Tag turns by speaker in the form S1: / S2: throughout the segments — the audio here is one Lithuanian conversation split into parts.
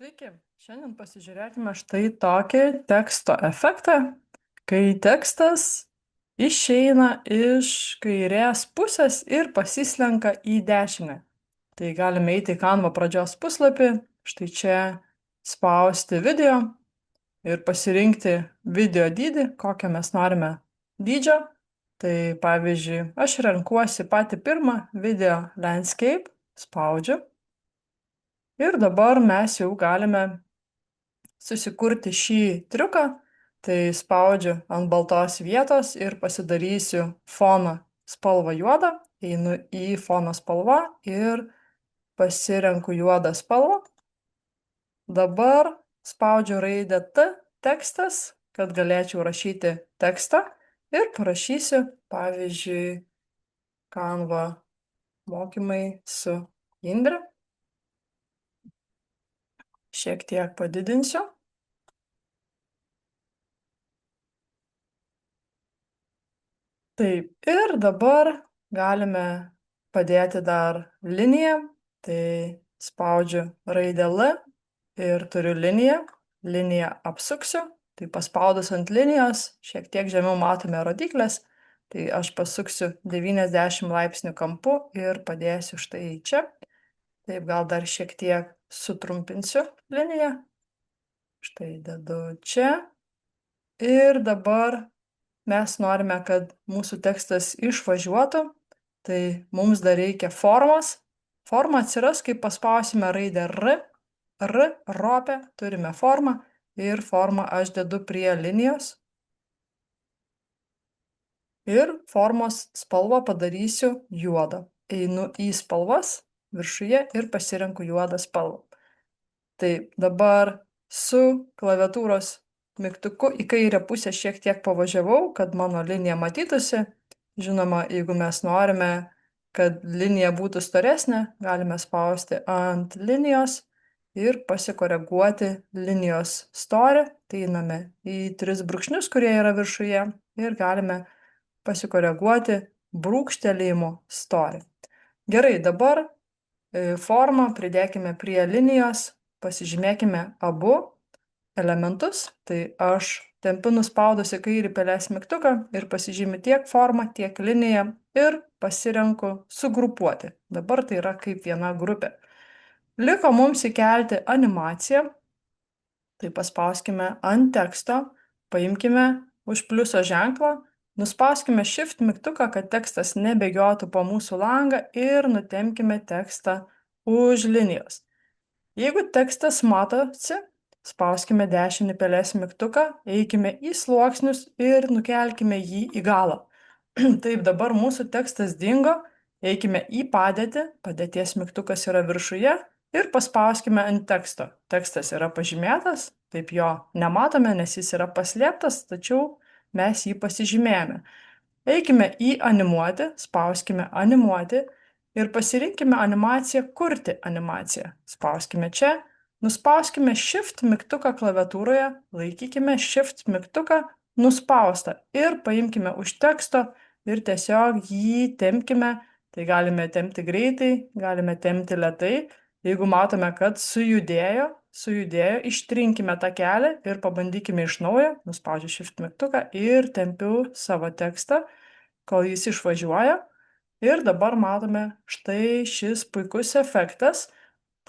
S1: Sveiki, šiandien pasižiūrėkime štai tokį teksto efektą, kai tekstas išeina iš kairės pusės ir pasislenka į dešinę. Tai galime eiti į Canva pradžios puslapį, štai čia spausti video ir pasirinkti video dydį, kokią mes norime dydžio. Tai pavyzdžiui, aš renkuosi patį pirmą video landscape, spaudžiu. Ir dabar mes jau galime susikurti šį triuką, tai spaudžiu ant baltos vietos ir pasidarysiu foną spalvą juodą, einu į fono spalvą ir pasirenku juodą spalvą. Dabar spaudžiu raidę T, tekstas, kad galėčiau rašyti tekstą ir parašysiu, pavyzdžiui, Canva mokymai su Indre. Šiek tiek padidinsiu. Taip, ir dabar galime padėti dar liniją, tai spaudžiu raidę L ir turiu liniją, liniją apsuksiu, tai paspaudus ant linijos, šiek tiek žemiau matome rodyklės, tai aš pasuksiu 90 laipsnių kampu ir padėsiu štai čia. Taip, gal dar šiek tiek sutrumpinsiu liniją, štai dedu čia ir dabar mes norime, kad mūsų tekstas išvažiuotų, tai mums dar reikia formos. Forma atsiras, kai paspausime raidę R, ropę, turime formą ir formą aš dedu prie linijos. Ir formos spalvą padarysiu juodą. Einu į spalvas viršuje ir pasirenku juodą spalvą. Tai dabar su klaviatūros mygtuku į kairę pusę šiek tiek pavažiavau, kad mano linija matytųsi. Žinoma, jeigu mes norime, kad linija būtų storesnė, galime spausti ant linijos ir pasikoreguoti linijos storį. Tai einame į 3 brūkšnius, kurie yra viršuje ir galime pasikoreguoti brūkštelėjimo storį. Gerai, dabar formą pridėkime prie linijos, pasižymėkime abu elementus, tai aš tempiu nuspaudusi kairį pelės mygtuką ir pasižymiu tiek formą, tiek liniją ir pasirenku sugrupuoti. Dabar tai yra kaip viena grupė. Liko mums įkelti animaciją, tai paspauskime ant teksto, paimkime už pliuso ženklą, nuspauskime Shift mygtuką, kad tekstas nebėgiotų po mūsų langą ir nutempkime tekstą už linijos. Jeigu tekstas matosi, spauskime dešinį pelės mygtuką, eikime į sluoksnius ir nukelkime jį į galą. Taip, dabar mūsų tekstas dingo, eikime į padėtį, padėties mygtukas yra viršuje ir paspauskime ant teksto. Tekstas yra pažymėtas, taip jo nematome, nes jis yra paslėptas, tačiau mes jį pasižymėjome. Eikime į animuoti, spauskime animuoti ir pasirinkime animaciją kurti animaciją. Spauskime čia, nuspauskime Shift mygtuką klaviatūroje, laikykime Shift mygtuką nuspaustą ir paimkime už teksto ir tiesiog jį tempkime. Tai galime tempti greitai, galime tempti lėtai. Jeigu matome, kad sujudėjo, ištrinkime tą kelią ir pabandykime iš naujo. Nuspaudžiu Shift mygtuką ir tempiu savo tekstą, kol jis išvažiuoja. Ir dabar matome štai šis puikus efektas.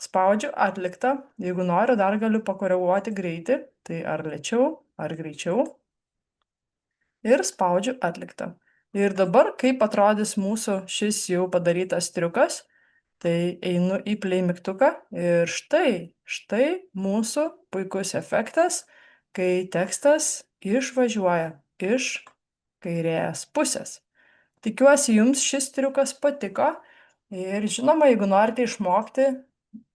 S1: Spaudžiu atliktą. Jeigu noriu, dar galiu pakoreguoti greitį. Tai ar lėčiau, ar greičiau. Ir spaudžiu atliktą. Ir dabar, kaip atrodys mūsų šis jau padarytas triukas, tai einu į play mygtuką ir štai mūsų puikus efektas, kai tekstas išvažiuoja iš kairės pusės. Tikiuosi, jums šis triukas patiko ir žinoma, jeigu norite išmokti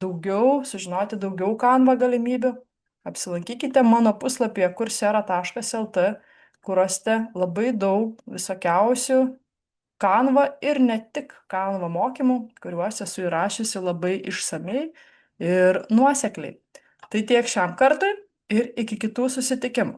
S1: daugiau, sužinoti daugiau Canva galimybių, apsilankykite mano puslapyje coursera.lt, kur rasite labai daug visokiausių Canva ir ne tik Canva mokymų, kuriuos esu įrašiusi labai išsamiai ir nuosekliai. Tai tiek šiam kartui ir iki kitų susitikimų.